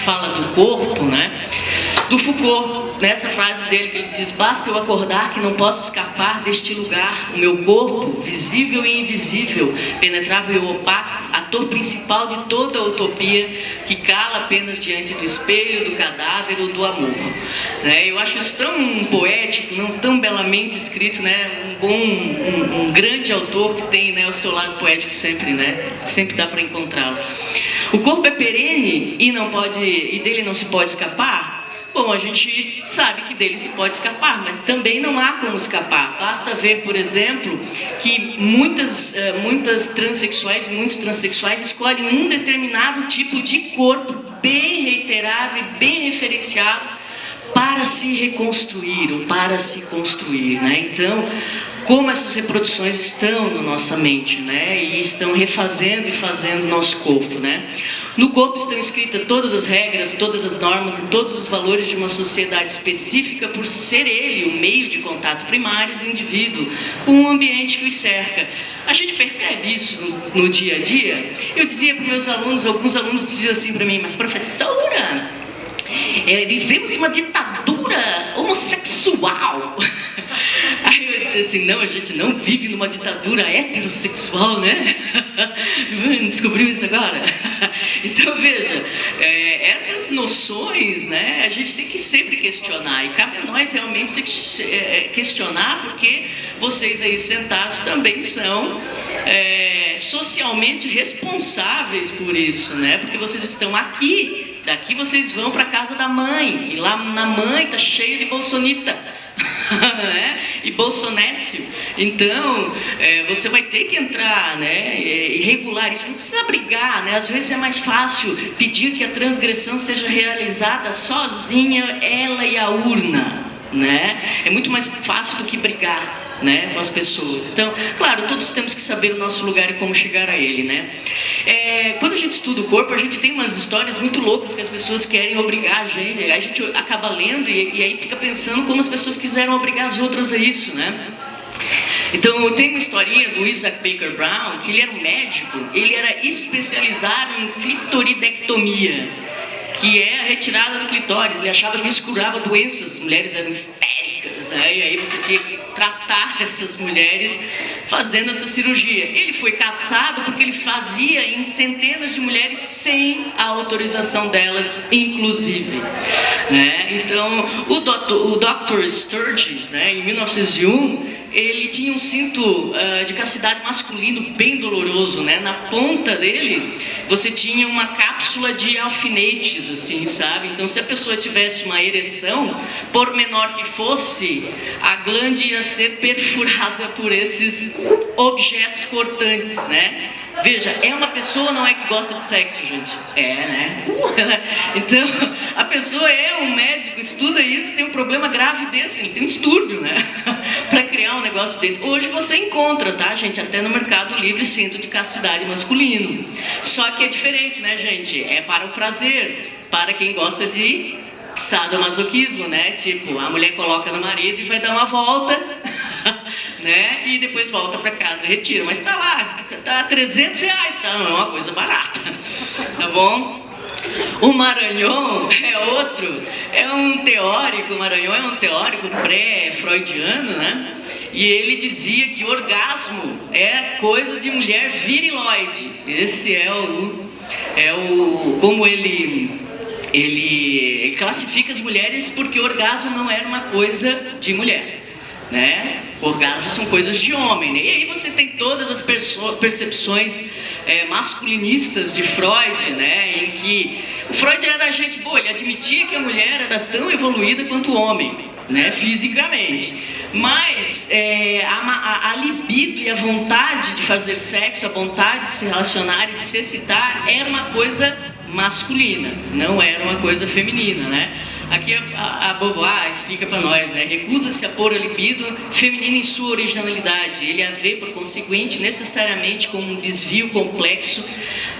fala do corpo, né? Do Foucault, nessa frase dele que ele diz: basta eu acordar que não posso escapar deste lugar, o meu corpo, visível e invisível, penetrável e opaco, ator principal de toda a utopia, que cala apenas diante do espelho, do cadáver ou do amor. Né? Eu acho isso tão poético, não tão belamente escrito, né? Um grande autor que tem, né, o seu lado poético sempre, né? Sempre dá para encontrá-lo. O corpo é perene e dele não se pode escapar. Bom, a gente sabe que dele se pode escapar, mas também não há como escapar. Basta ver, por exemplo, que muitas transexuais e muitos transexuais escolhem um determinado tipo de corpo bem reiterado e bem referenciado para se reconstruir ou para se construir, né? Então, como essas reproduções estão na nossa mente, né? E estão refazendo e fazendo o nosso corpo, né? No corpo estão escritas todas as regras, todas as normas e todos os valores de uma sociedade específica por ser ele o meio de contato primário do indivíduo com o ambiente que os cerca. A gente percebe isso no dia a dia. Eu dizia para meus alunos, alguns alunos diziam assim para mim: mas professora, vivemos uma ditadura homossexual. Aí eu disse assim: não, a gente não vive numa ditadura heterossexual, né? Descobriu isso agora? Então veja, essas noções, né, a gente tem que sempre questionar, e cabe a nós realmente questionar, porque vocês aí sentados também são socialmente responsáveis por isso, né? Porque vocês estão aqui, daqui vocês vão para a casa da mãe, e lá na mãe tá cheio de bolsonita. Né? E bolsonécio. Então você vai ter que entrar, né, e regular isso. Não precisa brigar, né? Às vezes é mais fácil pedir que a transgressão seja realizada sozinha, ela e a urna, né? É muito mais fácil do que brigar, né, com as pessoas. Então, claro, todos temos que saber o nosso lugar e como chegar a ele, né? Quando a gente estuda o corpo, a gente tem umas histórias muito loucas que as pessoas querem obrigar a gente acaba lendo e aí fica pensando como as pessoas quiseram obrigar as outras a isso, né? Então, tem uma historinha do Isaac Baker Brown, que ele era um médico, ele era especializado em clitoridectomia, que é a retirada do clitóris. Ele achava que isso curava doenças, as mulheres eram histéricas, né? E aí você tinha que tratar essas mulheres fazendo essa cirurgia. Ele foi caçado porque ele fazia em centenas de mulheres sem a autorização delas, inclusive, né? Então, o Dr. Sturges, né, em 1901, ele tinha um cinto de castidade masculino bem doloroso, né? Na ponta dele, você tinha uma cápsula de alfinetes, assim, sabe? Então, se a pessoa tivesse uma ereção, por menor que fosse, a glande ia ser perfurada por esses objetos cortantes, né? Veja, é uma pessoa, não é que gosta de sexo, gente? Né? Então, a pessoa é um médico, estuda isso, tem um problema grave desse, ele tem um distúrbio, né? Para criar um negócio desse. Hoje você encontra, tá, gente? Até no Mercado Livre, cinto de castidade masculino. Só que é diferente, né, gente? É para o prazer, para quem gosta de sadomasoquismo, né? Tipo, a mulher coloca no marido e vai dar uma volta, né? E depois volta para casa e retira. Mas tá lá, tá R$300, tá? Não é uma coisa barata, tá bom? O Maranhão é outro, o Maranhão é um teórico pré-freudiano, né? E ele dizia que orgasmo é coisa de mulher viriloide. Esse como ele classifica as mulheres, porque orgasmo não era uma coisa de mulher, né? Orgasmos são coisas de homem, né? E aí você tem todas as percepções masculinistas de Freud, né? Em que o Freud era gente boa, ele admitia que a mulher era tão evoluída quanto o homem, né? Fisicamente. Mas a libido e a vontade de fazer sexo, a vontade de se relacionar e de se excitar era uma coisa masculina, não era uma coisa feminina, né? Aqui a Beauvoir explica para nós, né? Recusa-se a pôr a libido feminina em sua originalidade. Ele a vê, por conseguinte, necessariamente como um desvio complexo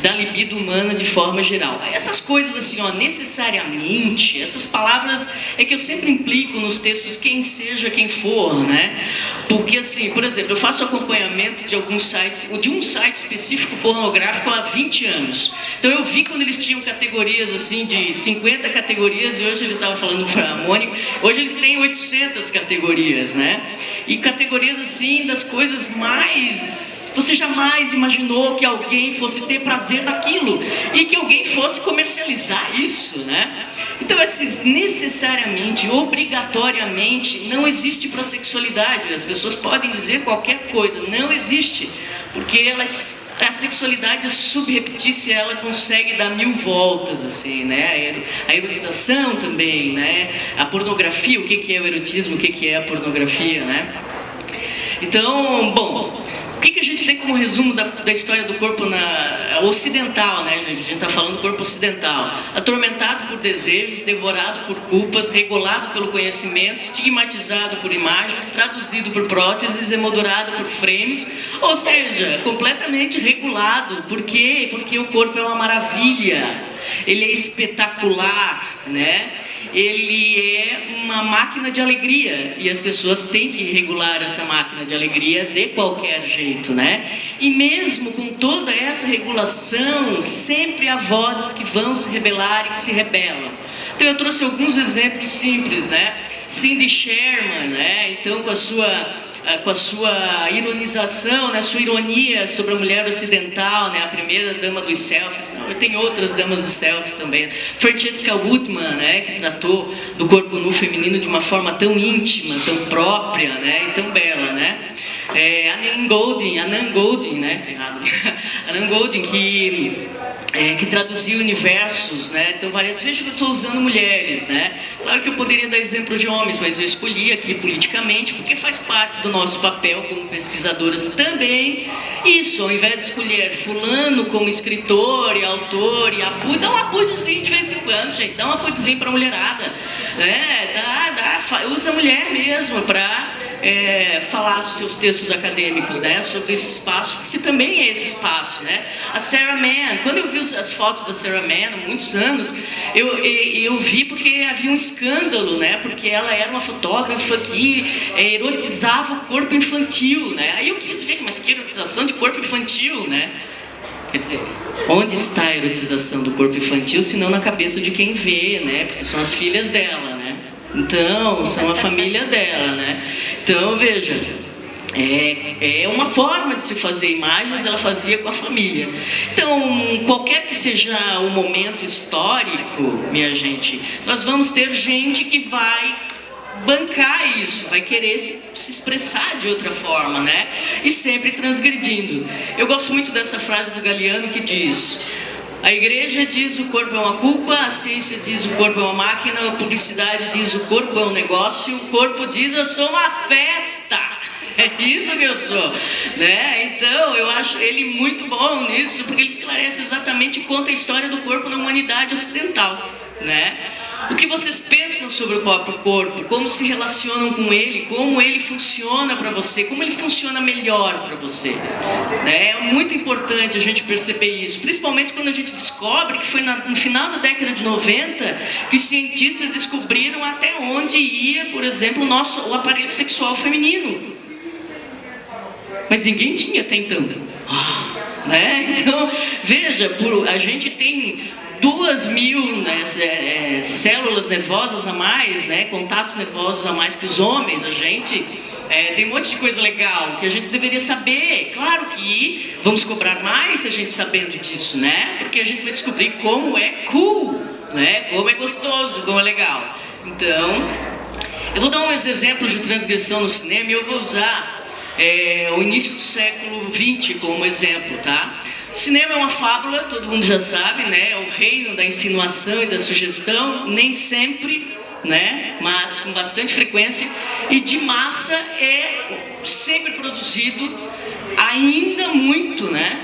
da libido humana de forma geral. Essas coisas assim, ó, necessariamente, essas palavras é que eu sempre implico nos textos, quem seja quem for, né? Porque assim, por exemplo, eu faço acompanhamento de alguns sites, de um site específico pornográfico há 20 anos. Então eu vi quando eles tinham categorias assim, de 50 categorias, e hoje eles estavam falando para a Mônica, hoje eles têm 800 categorias, né? E categorias assim, das coisas mais... Você jamais imaginou que alguém fosse ter prazer naquilo e que alguém fosse comercializar isso, né? Então, esses necessariamente, obrigatoriamente, não existe para a sexualidade. As pessoas podem dizer qualquer coisa, não existe, porque a sexualidade é subreptícia, ela consegue dar 1000 voltas, assim, né? A erotização também, né? A pornografia, o que é o erotismo, o que é a pornografia, né? Então, bom, o que a gente tem como resumo da história do corpo ocidental, né, gente? A gente está falando do corpo ocidental. Atormentado por desejos, devorado por culpas, regulado pelo conhecimento, estigmatizado por imagens, traduzido por próteses, emoldurado por frames, ou seja, completamente regulado. Por quê? Porque o corpo é uma maravilha, ele é espetacular, né? Ele é uma máquina de alegria e as pessoas têm que regular essa máquina de alegria de qualquer jeito, né? E mesmo com toda essa regulação, sempre há vozes que vão se rebelar e que se rebelam. Então eu trouxe alguns exemplos simples, né? Cindy Sherman, né? Então com a sua ironização, né, sua ironia sobre a mulher ocidental, né, a primeira dama dos selfies, não, tem outras damas dos selfies também. Francesca Woodman, né, que tratou do corpo nu feminino de uma forma tão íntima, tão própria, né, e tão bela, né. Annan Goldin, né, tem errado, Annan Goldin, que traduziu universos, né? Então, veja que eu estou usando mulheres, né? Claro que eu poderia dar exemplo de homens, mas eu escolhi aqui politicamente porque faz parte do nosso papel como pesquisadoras também. Isso, ao invés de escolher fulano como escritor e autor e apude, dá um apudezinho de vez em quando, gente, dá um apudezinho para a mulherada, né? Usa a mulher mesmo para falar os seus textos acadêmicos, né, sobre esse espaço, porque também é esse espaço, né. A Sarah Mann, quando eu vi as fotos da Sarah Mann há muitos anos, eu vi porque havia um escândalo, né, porque ela era uma fotógrafa que erotizava o corpo infantil, né. Aí eu quis ver, mas que erotização de corpo infantil, né. Quer dizer, onde está a erotização do corpo infantil, se não na cabeça de quem vê, né, porque são as filhas dela, né. Então, são a família dela, né? Então, veja, é uma forma de se fazer imagens, ela fazia com a família. Então, qualquer que seja o momento histórico, minha gente, nós vamos ter gente que vai bancar isso, vai querer se expressar de outra forma, né? E sempre transgredindo. Eu gosto muito dessa frase do Galeano que diz: a igreja diz o corpo é uma culpa, a ciência diz o corpo é uma máquina, a publicidade diz o corpo é um negócio, o corpo diz eu sou uma festa. É isso que eu sou, né? Então eu acho ele muito bom nisso, porque ele esclarece exatamente e conta a história do corpo na humanidade ocidental, né? O que vocês pensam sobre o próprio corpo, como se relacionam com ele, como ele funciona para você, como ele funciona melhor para você, né? É muito importante a gente perceber isso, principalmente quando a gente descobre que foi no final da década de 90 que os cientistas descobriram até onde ia, por exemplo, o aparelho sexual feminino. Mas ninguém tinha até então, né? Então, veja, a gente tem 2.000, né, células nervosas a mais, né, contatos nervosos a mais que os homens. A gente tem um monte de coisa legal que a gente deveria saber. Claro que vamos cobrar mais se a gente sabendo disso, né? Porque a gente vai descobrir como é cool, né? Como é gostoso, como é legal. Então, eu vou dar uns exemplos de transgressão no cinema e eu vou usar o início do século XX como exemplo, tá? O cinema é uma fábula, todo mundo já sabe, né? É o reino da insinuação e da sugestão, nem sempre, né? Mas com bastante frequência, e de massa é sempre produzido, ainda muito, né?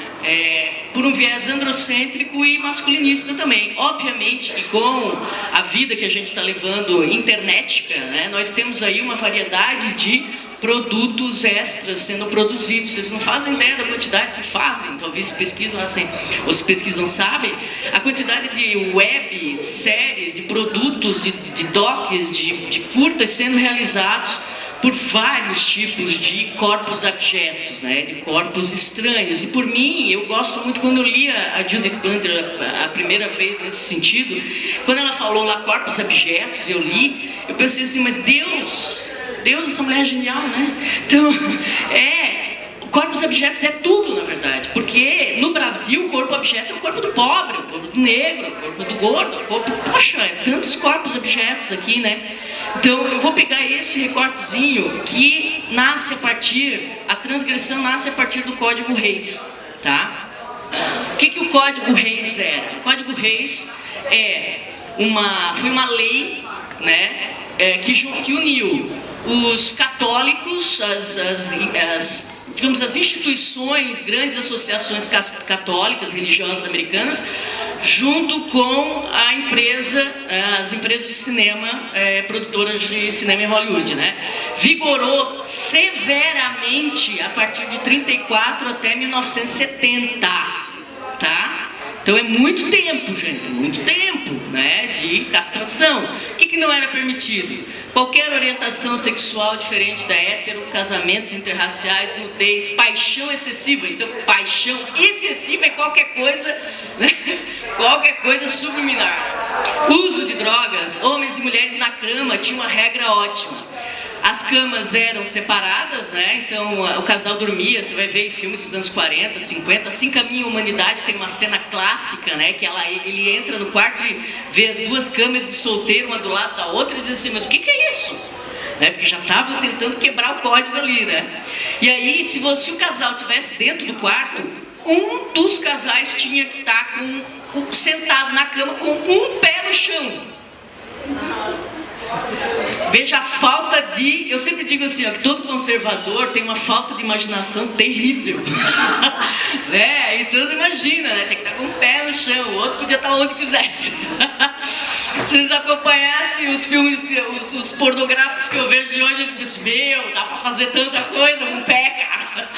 por um viés androcêntrico e masculinista também. Obviamente que com a vida que a gente está levando internética, né, nós temos aí uma variedade de produtos extras sendo produzidos. Vocês não fazem ideia da quantidade, se fazem, talvez se pesquisam assim, ou se pesquisam sabem, a quantidade de web, séries, de produtos, de docs, de curtas sendo realizados por vários tipos de corpos abjetos, né, de corpos estranhos. E por mim, eu gosto muito, quando eu li a Judith Butler a primeira vez nesse sentido, quando ela falou lá corpos abjetos, eu li, eu pensei assim, mas Deus, essa mulher é genial, né? Então, corpos abjetos é tudo, na verdade, porque no Brasil o corpo abjeto é o corpo do pobre, o corpo do negro, o corpo do gordo, o corpo... Poxa, é tantos corpos abjetos aqui, né? Então, eu vou pegar esse recortezinho que nasce a transgressão nasce a partir do Código Reis, tá? O que o Código Reis era? O Código Reis foi uma lei, né, que uniu os católicos, digamos, as instituições, grandes associações católicas, religiosas americanas, junto com as empresas de cinema, produtoras de cinema em Hollywood, né? Vigorou severamente a partir de 34 até 1970, tá? Então é muito tempo, gente, muito tempo, né, de castração. O que não era permitido? Qualquer orientação sexual diferente da hétero, casamentos interraciais, nudez, paixão excessiva. Então, paixão excessiva é qualquer coisa, né, qualquer coisa subliminar. Uso de drogas, homens e mulheres na cama tinha uma regra ótima. As camas eram separadas, né? Então o casal dormia, você vai ver em filmes dos anos 40, 50, Assim Caminha a Humanidade, tem uma cena clássica, né? Que ele entra no quarto e vê as duas camas de solteiro, uma do lado da outra, e diz assim, mas o que é isso? Né? Porque já estavam tentando quebrar o código ali, né? E aí, se o casal estivesse dentro do quarto, um dos casais tinha que estar sentado na cama com um pé no chão. Veja a falta de... Eu sempre digo assim, ó, que todo conservador tem uma falta de imaginação terrível. Né? Então imagina, né? Tem que estar com o pé no chão, o outro podia estar onde quisesse. Se eles acompanhassem os filmes, os pornográficos que eu vejo de hoje, eles pensam, meu, dá pra fazer tanta coisa com o pé, cara.